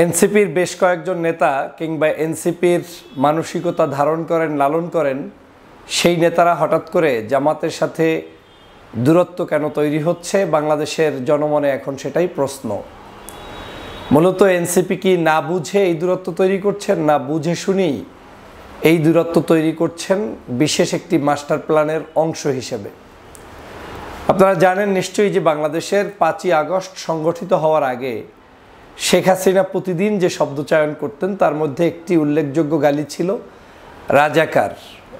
এনসিপির বেশ কয়েকজন নেতা কিংবা এনসিপির মানসিকতা ধারণ করেন, লালন করেন, সেই নেতারা হঠাৎ করে জামাতের সাথে দূরত্ব কেন তৈরি হচ্ছে বাংলাদেশের জনমনে এখন সেটাই প্রশ্ন। মূলত এনসিপি কি না বুঝে এই দূরত্ব তৈরি করছেন, না বুঝে শুনেই এই দূরত্ব তৈরি করছেন বিশেষ একটি মাস্টার প্ল্যানের অংশ হিসেবে? আপনারা জানেন নিশ্চয়ই যে বাংলাদেশের 5ই আগস্ট সংগঠিত হওয়ার আগে শেখ হাসিনা প্রতিদিন যে শব্দ চয়ন করতেন তার মধ্যে একটি উল্লেখযোগ্য গালি ছিল রাজাকার।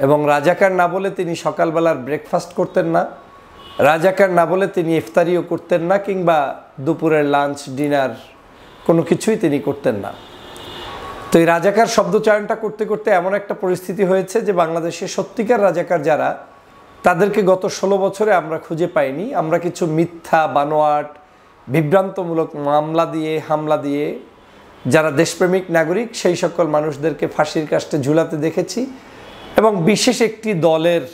এবং রাজাকার না বলে তিনি সকালবেলার ব্রেকফাস্ট করতেন না, রাজাকার না বলে তিনি ইফতারিও করতেন না, কিংবা দুপুরের লাঞ্চ ডিনার কোনো কিছুই তিনি করতেন না। তো এই রাজাকার শব্দ চয়নটা করতে করতে এমন একটা পরিস্থিতি হয়েছে যে বাংলাদেশে সত্যিকার রাজাকার যারা, তাদেরকে গত 16 বছরে আমরা খুঁজে পাইনি। আমরা কিছু মিথ্যা বানোয়াট বিভ্রান্তমূলক মামলা দিয়ে, হামলা দিয়ে যারা দেশপ্রেমিক নাগরিক সেই সকল মানুষদেরকে ফাঁসির কাস্টে ঝুলাতে দেখেছি, এবং বিশেষ একটি দলের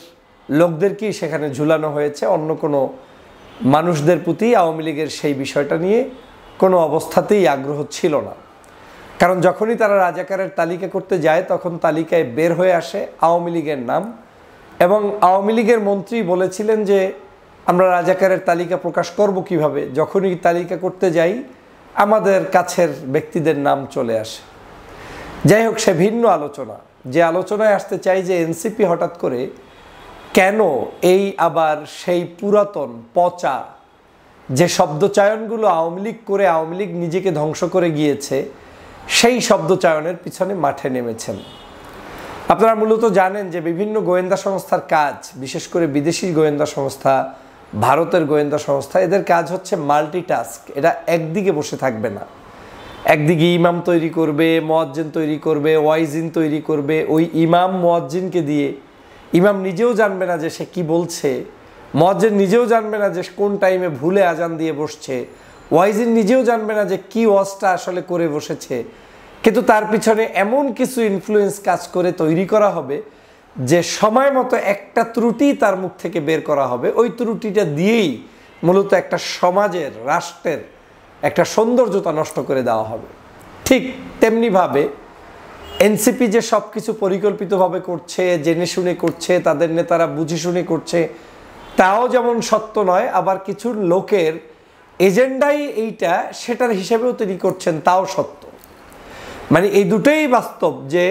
লোকদেরকেই সেখানে ঝুলানো হয়েছে। অন্য কোনো মানুষদের প্রতি আওয়ামী লীগের সেই বিষয়টা নিয়ে কোনো অবস্থাতেই আগ্রহ ছিল না। কারণ যখনই তারা রাজাকারের তালিকা করতে যায় তখন তালিকায় বের হয়ে আসে আওয়ামী লীগের নাম, এবং আওয়ামী লীগের মন্ত্রী বলেছিলেন যে আমরা রাজাকারের তালিকা প্রকাশ করব কিভাবে, যখনই তালিকা করতে যাই আমাদের কাছের ব্যক্তিদের নাম চলে আসে। যাই হোক, সে ভিন্ন আলোচনা। যে আলোচনায় আসতে চাই যে এনসিপি হঠাৎ করে কেন এই আবার সেই পুরাতন পচা যে শব্দচয়নগুলো আওয়ামী লীগ করে আওয়ামী লীগ নিজেকে ধ্বংস করে গিয়েছে সেই শব্দচয়নের পিছনে মাঠে নেমেছেন। আপনারা মূলত জানেন যে বিভিন্ন গোয়েন্দা সংস্থার কাজ, বিশেষ করে বিদেশি গোয়েন্দা সংস্থা, ভারতের গোয়েন্দা সংস্থা, এদের কাজ হচ্ছে মাল্টিটাস্ক। এরা একদিকে বসে থাকবে না। একদিকে ইমাম তৈরি করবে, মুয়াজ্জিন তৈরি করবে, ওয়াইজিন তৈরি করবে। ওই ইমাম মুয়াজ্জিনকে দিয়ে ইমাম নিজেও জানবে না যে সে কি বলছে, মুয়াজ্জিন নিজেও জানবে না যে কোন টাইমে ভুলে আজান দিয়ে বসছে, ওয়াইজিন নিজেও জানবে না যে কি ওয়াজটা আসলে করে বসেছে। কিন্তু তার পিছনে এমন কিছু ইনফ্লুয়েন্স কাজ করে তৈরি করা হবে যে সময় মতো একটা ত্রুটি তার মুখ থেকে বের করা হবে। ওই ত্রুটিটা দিয়েই মূলত একটা সমাজের, রাষ্ট্রের একটা সৌন্দর্যতা নষ্ট করে দেওয়া হবে। ঠিক তেমনিভাবে এনসিপি যে সব কিছু পরিকল্পিতভাবে করছে, জেনে শুনে করছে, তাদের নেতারা বুঝে শুনে করছে, তাও যেমন সত্য নয়, আবার কিছু লোকের এজেন্ডাই এইটা সেটার হিসেবেও তিনি করছেন, তাও সত্য। মানে এই দুটোই বাস্তব, যে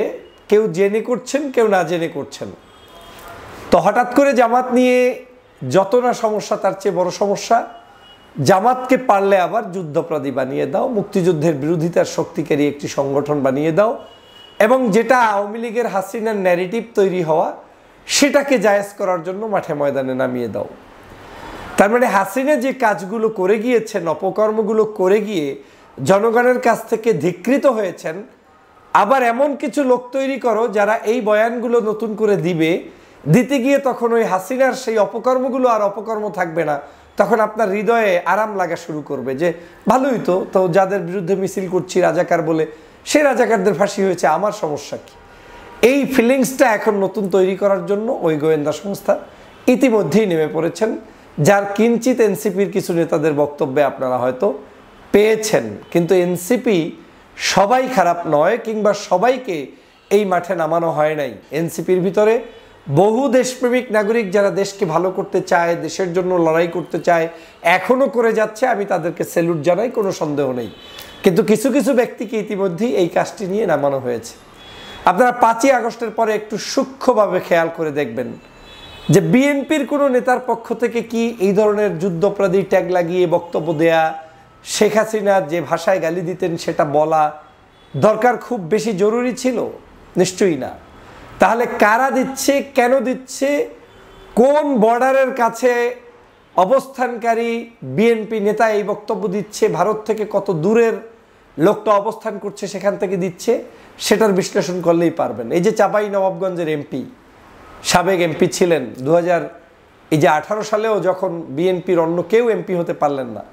কেউ জেনে করছেন, কেউ না জেনে করছেন। তো হঠাৎ করে জামাত নিয়ে যত না সমস্যা, তার চেয়ে বড় সমস্যা জামাতকে পারলে আবার যুদ্ধাপরাধী বানিয়ে দাও, মুক্তিযুদ্ধের বিরোধিতার শক্তিকারী একটি সংগঠন বানিয়ে দাও, এবং যেটা আওয়ামী লীগের হাসিনার ন্যারেটিভ তৈরি হওয়া সেটাকে জায়েজ করার জন্য মাঠে ময়দানে নামিয়ে দাও। তার মানে হাসিনা যে কাজগুলো করে গিয়েছেন, অপকর্মগুলো করে গিয়ে জনগণের কাছ থেকে ধিক্কৃত হয়েছেন, আবার এমন কিছু লোক তৈরি করো যারা এই বয়ানগুলো নতুন করে দিতে গিয়ে তখন ওই হাসিনার সেই অপকর্মগুলো আর অপকর্ম থাকবে না। তখন আপনার হৃদয়ে আরাম লাগা শুরু করবে যে ভালোই তো যাদের বিরুদ্ধে মিছিল করছি রাজাকার বলে, সে রাজাকারদের ফাঁসি হয়েছে, আমার সমস্যা কি? এই ফিলিংসটা এখন নতুন তৈরি করার জন্য ওই গোয়েন্দা সংস্থা ইতিমধ্যেই নেমে পড়েছেন, যার কিঞ্চিত এনসিপির কিছু নেতাদের বক্তব্যে আপনারা হয়তো পেয়েছেন। কিন্তু এনসিপি সবাই খারাপ নয়, কিংবা সবাইকে এই মাঠে নামানো হয় নাই। এনসিপির ভিতরে বহু দেশপ্রেমিক নাগরিক যারা দেশকে ভালো করতে চায়, দেশের জন্য লড়াই করতে চায়, এখনও করে যাচ্ছে। আমি তাদেরকে স্যালুট জানাই, কোনো সন্দেহ নেই। কিন্তু কিছু কিছু ব্যক্তিকে ইতিমধ্যেই এই কাজটি নিয়ে নামানো হয়েছে। আপনারা 5ই আগস্টের পরে একটু সূক্ষ্মভাবে খেয়াল করে দেখবেন যে বিএনপির কোনো নেতার পক্ষ থেকে কি এই ধরনের যুদ্ধাপরাধী ট্যাগ লাগিয়ে বক্তব্য দেয়া, শেখ হাসিনা যে ভাষায় গালি দিতেন সেটা বলা দরকার খুব বেশি জরুরি ছিল? নিশ্চয়ই না। তাহলে কারা দিচ্ছে, কেন দিচ্ছে, কোন বর্ডারের কাছে অবস্থানকারী বিএনপি নেতা এই বক্তব্য দিচ্ছে, ভারত থেকে কত দূরের লোকটা অবস্থান করছে সেখান থেকে দিচ্ছে, সেটার বিশ্লেষণ করলেই পারবেন। এই যে চাঁপাইনবাবগঞ্জের এমপি, সাবেক এমপি ছিলেন 2018 সালেও যখন বিএনপির অন্য কেউ এমপি হতে পারলেন না,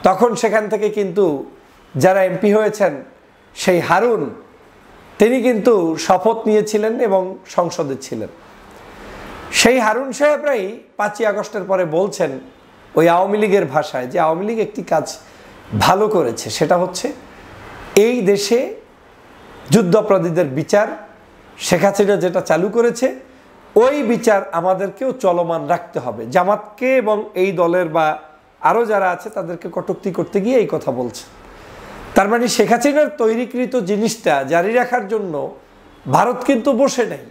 তখন সেখান থেকে কিন্তু যারা এমপি হয়েছেন, সেই হারুন, তিনি কিন্তু শপথ নিয়েছিলেন এবং সংসদে ছিলেন। সেই হারুন সাহেবরাই 5ই আগস্টের পরে বলছেন ওই আওয়ামী লীগের ভাষায় যে আওয়ামী লীগ একটি কাজ ভালো করেছে, সেটা হচ্ছে এই দেশে যুদ্ধাপরাধীদের বিচার শেখ হাসিনা যেটা চালু করেছে ওই বিচার আমাদেরকেও চলমান রাখতে হবে। জামাতকে এবং এই দলের বা আরও যারা আছে তাদেরকে কটূক্তি করতে গিয়ে এই কথা বলছে। তার মানে শেখ হাসিনার তৈরিকৃত জিনিসটা জারি রাখার জন্য ভারত কিন্তু বসে নেই,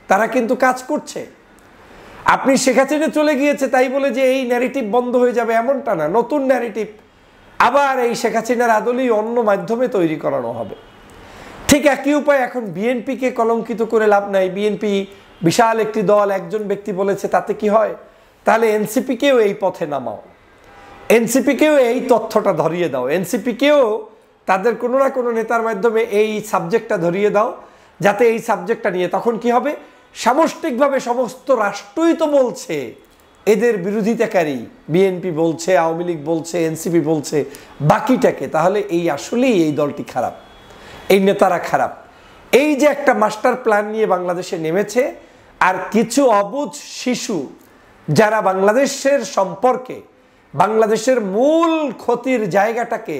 তারা কিন্তু কাজ করছে। আপনি শেখ হাসিনা চলে গিয়েছে তাই বলে যে এই ন্যারেটিভ বন্ধ হয়ে যাবে এমনটা না, নতুন ন্যারেটিভ আবার এই শেখ হাসিনার আদলেই অন্য মাধ্যমে তৈরি করানো হবে। ঠিক একই উপায় এখন বিএনপিকে কলঙ্কিত করে লাভ নাই। বিএনপি বিশাল একটি দল, একজন ব্যক্তি বলেছে তাতে কি হয়? তাহলে এনসিপিকেও এই পথে নামাও, এনসিপিকেও এই তথ্যটা ধরিয়ে দাও, এনসিপিকেও তাদের কোনো না কোনো নেতার মাধ্যমে এই সাবজেক্টটা ধরিয়ে দাও, যাতে এই সাবজেক্টটা নিয়ে তখন কি হবে, সামষ্টিকভাবে সমস্ত রাষ্ট্রই তো বলছে এদের বিরোধিতাকারী, বিএনপি বলছে, আওয়ামী লীগ বলছে, এনসিপি বলছে, বাকিটাকে। তাহলে এই আসলেই এই দলটি খারাপ, এই নেতারা খারাপ। এই যে একটা মাস্টার প্ল্যান নিয়ে বাংলাদেশে নেমেছে, আর কিছু অবুঝ শিশু যারা বাংলাদেশের সম্পর্কে, বাংলাদেশের মূল ক্ষতির জায়গাটাকে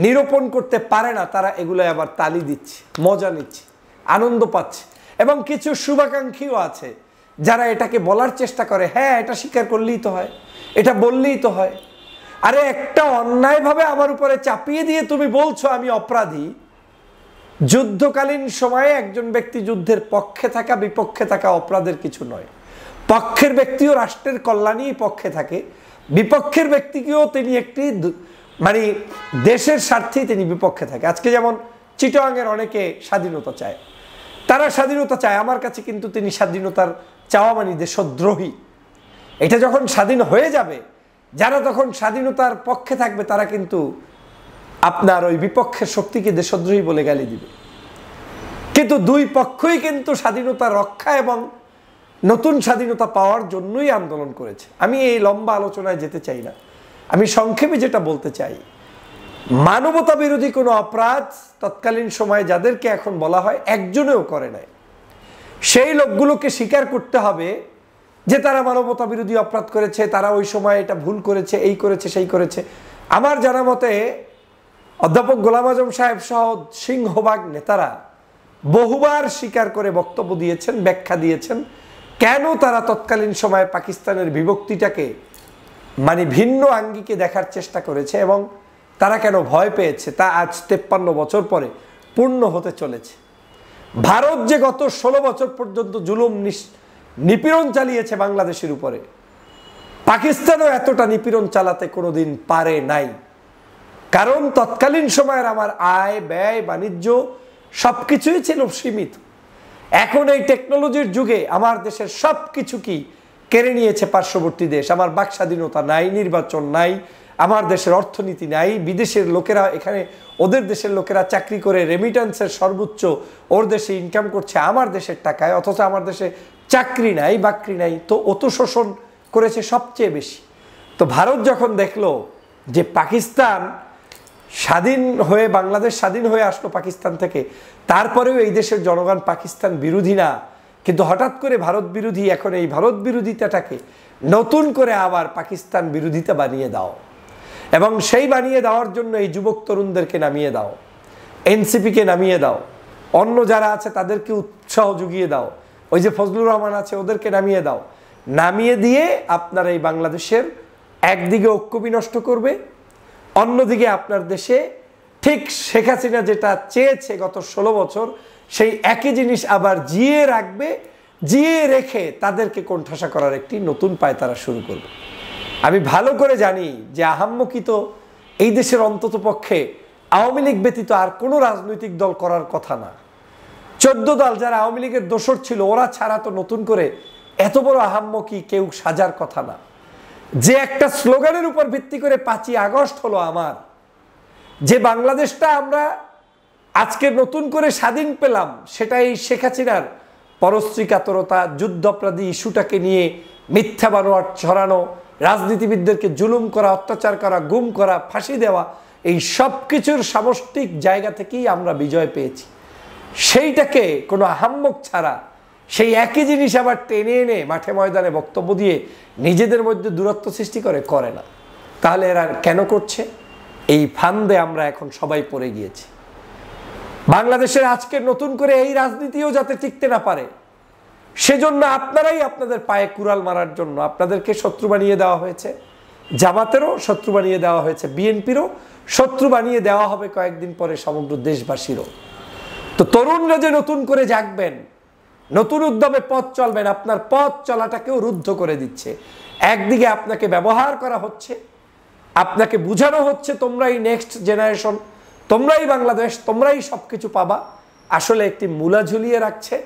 নিরূপণ করতে পারে না, তারা এগুলো আবার তালি দিচ্ছে, মজা নিচ্ছে, আনন্দ পাচ্ছে। এবং কিছু শুভাকাঙ্ক্ষীও আছে যারা এটাকে বলার চেষ্টা করে, হ্যাঁ এটা স্বীকার করলেই তো হয়, এটা বললেই তো হয়। আরে একটা অন্যায়ভাবে আমার উপরে চাপিয়ে দিয়ে তুমি বলছো আমি অপরাধী। যুদ্ধকালীন সময়ে একজন ব্যক্তি যুদ্ধের পক্ষে থাকা বিপক্ষে থাকা অপরাধের কিছু নয়। পক্ষের ব্যক্তিও রাষ্ট্রের কল্যাণেই পক্ষে থাকে, বিপক্ষের ব্যক্তিকেও তিনি একটি মানে দেশের স্বার্থেই তিনি বিপক্ষে থাকে। আজকে যেমন চিটাগাংয়ের অনেকে স্বাধীনতা চায়, তারা স্বাধীনতা চায়, আমার কাছে কিন্তু তিনি স্বাধীনতার চাওয়া মানে দেশদ্রোহী। এটা যখন স্বাধীন হয়ে যাবে, যারা তখন স্বাধীনতার পক্ষে থাকবে তারা কিন্তু আপনার ওই বিপক্ষের শক্তিকে দেশদ্রোহী বলে গালি দিবে। কিন্তু দুই পক্ষই কিন্তু স্বাধীনতা রক্ষা এবং নতুন স্বাধীনতা পাওয়ার জন্যই আন্দোলন করেছে। আমি এই লম্বা আলোচনায় যেতে চাই না, আমি সংক্ষেপে যেটা বলতে চাই, মানবতা বিরোধী কোনো অপরাধ তৎকালীন সময়ে যাদেরকে এখন বলা হয় একজনেও করে নাই। সেই লোকগুলোকে স্বীকার করতে হবে যে তারা মানবতা বিরোধী অপরাধ করেছে, তারা ওই সময় এটা ভুল করেছে, এই করেছে, সেই করেছে। আমার জানা মতে অধ্যাপক গোলাম আজম সাহেব সহ সিংহভাগ নেতারা বহুবার স্বীকার করে বক্তব্য দিয়েছেন, ব্যাখ্যা দিয়েছেন কেন তারা তৎকালীন সময়ে পাকিস্তানের বিভক্তিটাকে মানে ভিন্ন আঙ্গিকে দেখার চেষ্টা করেছে এবং তারা কেন ভয় পেয়েছে, তা আজ 53 বছর পরে পূর্ণ হতে চলেছে। ভারত যে গত 16 বছর পর্যন্ত জুলুম নিপীড়ন চালিয়েছে বাংলাদেশের উপরে, পাকিস্তানও এতটা নিপীড়ন চালাতে কোনোদিন পারে নাই। কারণ তৎকালীন সময়ের আমার আয় ব্যয় বাণিজ্য সবকিছুই ছিল সীমিত। এখন এই টেকনোলজির যুগে আমার দেশের সব কিছু কি কেড়ে নিয়েছে পার্শ্ববর্তী দেশ। আমার বাক স্বাধীনতা নাই, নির্বাচন নাই, আমার দেশের অর্থনীতি নাই। বিদেশের লোকেরা এখানে, ওদের দেশের লোকেরা চাকরি করে রেমিটেন্সের সর্বোচ্চ ওর দেশে ইনকাম করছে আমার দেশের টাকায়, অথচ আমার দেশে চাকরি নাই, বাকরি নাই। তো ও তো শোষণ করেছে সবচেয়ে বেশি। তো ভারত যখন দেখলো যে পাকিস্তান স্বাধীন হয়ে, বাংলাদেশ স্বাধীন হয়ে আসলো পাকিস্তান থেকে, তারপরেও এই দেশের জনগণ পাকিস্তান বিরোধী না, কিন্তু হঠাৎ করে ভারত বিরোধী, এখন এই ভারত বিরোধিতাটাকে নতুন করে আবার পাকিস্তান বিরোধিতা বানিয়ে দাও এবং সেই বানিয়ে দেওয়ার জন্য এই যুবক তরুণদেরকে নামিয়ে দাও, এনসিপিকে নামিয়ে দাও, অন্য যারা আছে তাদেরকে উৎসাহ জুগিয়ে দাও, ওই যে ফজলুর রহমান আছে ওদেরকে নামিয়ে দাও। নামিয়ে দিয়ে আপনার এই বাংলাদেশের একদিকে ঐক্য বিনষ্ট করবে, অন্যদিকে আপনার দেশে ঠিক শেখ হাসিনা যেটা চেয়েছে গত 16 বছর সেই একই জিনিস আবার জিয়ে রাখবে, জিয়ে রেখে তাদেরকে কোণঠাসা করার একটি নতুন পায়তারা শুরু করবে। আমি ভালো করে জানি যে আহাম্মকি তো এই দেশের অন্তত পক্ষে আওয়ামী লীগ ব্যতীত আর কোনো রাজনৈতিক দল করার কথা না। 14 দল যারা আওয়ামী লীগের দোসর ছিল, ওরা ছাড়া তো নতুন করে এত বড় আহাম্মকি কেউ সাজার কথা না। যে একটা স্লোগানের উপর ভিত্তি করে 5ই আগস্ট হলো আমার, যে বাংলাদেশটা আমরা আজকে নতুন করে স্বাধীন পেলাম, সেটাই শেখ হাসিনার পরশ্রী কাতরতা, যুদ্ধাপরাধী ইস্যুটাকে নিয়ে মিথ্যা বানোয়াট ছড়ানো, রাজনীতিবিদদেরকে জুলুম করা, অত্যাচার করা, গুম করা, ফাঁসি দেওয়া, এই সব কিছুর সামষ্টিক জায়গা থেকেই আমরা বিজয় পেয়েছি। সেইটাকে কোনো আহাম্মক ছাড়া সেই একই জিনিস আবার টেনে এনে মাঠে ময়দানে বক্তব্য দিয়ে নিজেদের মধ্যে দূরত্ব সৃষ্টি করে না। তাহলে এরা কেন করছে? এই ফান্দে আমরা এখন সবাই পড়ে গিয়েছি। বাংলাদেশের আজকে নতুন করে এই রাজনীতিও যাতে টিকতে না পারে, সেজন্য আপনারাই আপনাদের পায়ে কুড়াল মারার জন্য আপনাদেরকে শত্রু বানিয়ে দেওয়া হয়েছে। জামাতেরও শত্রু বানিয়ে দেওয়া হয়েছে, বিএনপিরও শত্রু বানিয়ে দেওয়া হবে কয়েকদিন পরে সমগ্র দেশবাসীরও। তো তরুণরা যে নতুন করে জাগবেন, নতুন উদ্যমে পথ চলবেন, আপনার পথ চলাটাকেও রুদ্ধ করে দিচ্ছে। একদিকে আপনাকে ব্যবহার করা হচ্ছে, আপনাকে বুঝানো হচ্ছে তোমরাই নেক্সট জেনারেশন, তোমরাই বাংলাদেশ, তোমরাই সবকিছু পাবা, আসলে একটি মূলা ঝুলিয়ে রাখছে।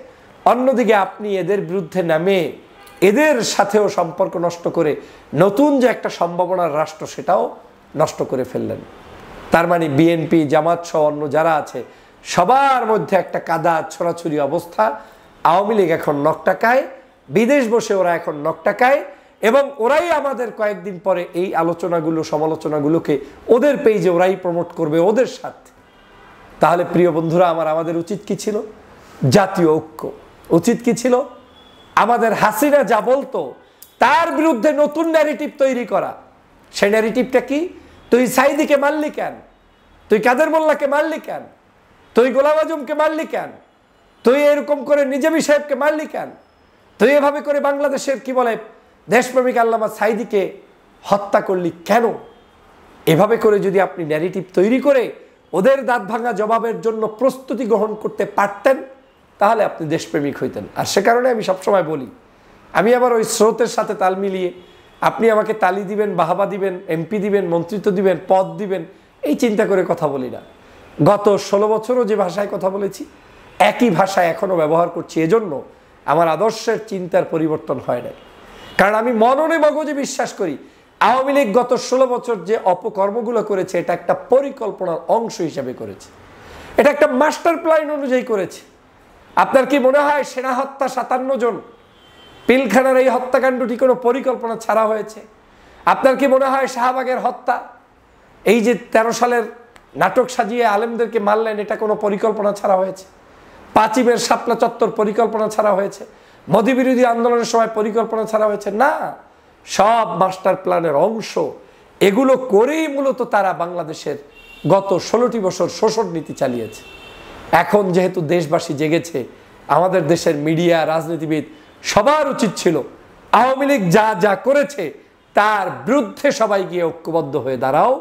অন্যদিকে আপনি এদের বিরুদ্ধে নামে এদের সাথেও সম্পর্ক নষ্ট করে নতুন যে একটা সম্ভাবনার রাষ্ট্র সেটাও নষ্ট করে ফেললেন। তার মানে বিএনপি, জামাত সহ অন্য যারা আছে সবার মধ্যে একটা কাদা ছড়াছড়ি অবস্থা। আওয়ামী লীগ এখন নকটাকায়, বিদেশ বসে ওরা এখন নকটাকায়, এবং ওরাই আমাদের কয়েকদিন পরে এই আলোচনাগুলো সমালোচনাগুলোকে ওদের পেজে ওরাই প্রমোট করবে ওদের সাথে। তাহলে প্রিয় বন্ধুরা আমার, আমাদের উচিত কি ছিল? জাতীয় ঐক্য। উচিত কি ছিল? আমাদের হাসিনা যা বলতো তার বিরুদ্ধে নতুন ন্যারেটিভ তৈরি করা। সেই ন্যারেটিভটা কি? তুই সাইদিকে মারলি কেন? তুই কাদের মোল্লাকে মারলি কেন? তুই গোলাম আজমকে মারলি কেন? তুই এরকম করে নিজামী সাহেবকে মারলি কেন? তুই এভাবে করে বাংলাদেশের কি বলে দেশপ্রেমিক আল্লামা সাইদিকে হত্যা করলি কেন? এভাবে করে যদি আপনি ন্যারেটিভ তৈরি করে ওদের দাঁত ভাঙা জবাবের জন্য প্রস্তুতি গ্রহণ করতে পারতেন, তাহলে আপনি দেশপ্রেমিক হইতেন। আর সে কারণে আমি সবসময় বলি, আমি আবার ওই স্রোতের সাথে তাল মিলিয়ে আপনি আমাকে তালি দিবেন, বাহাবা দিবেন, এমপি দিবেন, মন্ত্রিত্ব দিবেন, পদ দিবেন, এই চিন্তা করে কথা বলি না। গত 16 বছরও যে ভাষায় কথা বলেছি একই ভাষায় এখনও ব্যবহার করছি। এজন্য আমার আদর্শের চিন্তার পরিবর্তন হয় নাই। কারণ আমি মননে মগজে বিশ্বাস করি আওয়ামী লীগ গত 16 বছর যে অপকর্মগুলো করেছে এটা একটা পরিকল্পনার অংশ হিসেবে করেছে, এটা একটা মাস্টার প্ল্যান অনুযায়ী করেছে। আপনার কি মনে হয় সেনা হত্যা 57 জন, পিলখানার এই হত্যাকাণ্ডটি কোনো পরিকল্পনা ছাড়া হয়েছে? আপনার কি মনে হয় শাহবাগের হত্যা, এই যে 13 সালের নাটক সাজিয়ে আলেমদেরকে মারলেন, এটা কোনো পরিকল্পনা ছাড়া হয়েছে? 5 শাপলা চত্বর পরিকল্পনা ছাড়া হয়েছে? মোদি বিরোধী আন্দোলনের সময় পরিকল্পনা ছাড়া হয়েছে? না, সব মাস্টার প্ল্যানের অংশ। এগুলো করেই মূলত তারা বাংলাদেশের গত 16টি বছর শোষণ নীতি চালিয়েছে। এখন যেহেতু দেশবাসী জেগেছে, আমাদের দেশের মিডিয়া, রাজনীতিবিদ সবার উচিত ছিল আওয়ামী লীগ যা যা করেছে তার বিরুদ্ধে সবাই গিয়ে ঐক্যবদ্ধ হয়ে দাঁড়াও,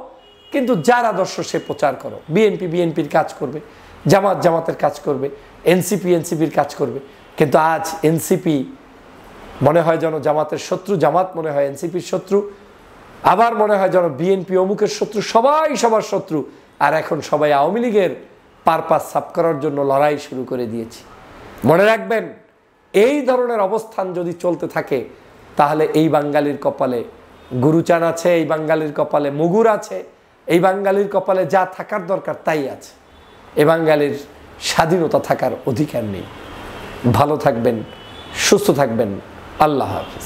কিন্তু যার আদর্শ সে প্রচার করো। বিএনপি বিএনপির কাজ করবে, জামাত জামাতের কাজ করবে, এনসিপি এনসিপির কাজ করবে। কিন্তু আজ এনসিপি মনে হয় যেন জামাতের শত্রু, জামাত মনে হয় এনসিপির শত্রু, আবার মনে হয় যেন বিএনপি অমুকের শত্রু, সবাই সবার শত্রু। আর এখন সবাই আওয়ামী লীগের পারপাস সাফ করার জন্য লড়াই শুরু করে দিয়েছি। মনে রাখবেন, এই ধরনের অবস্থান যদি চলতে থাকে তাহলে এই বাঙালির কপালে গুরুচান আছে, এই বাঙালির কপালে মুগুর আছে, এই বাঙালির কপালে যা থাকার দরকার তাই আছে। এ বাঙালির স্বাধীনতা থাকার অধিকার নেই। ভালো থাকবেন, সুস্থ থাকবেন। আল্লাহ হাফেজ।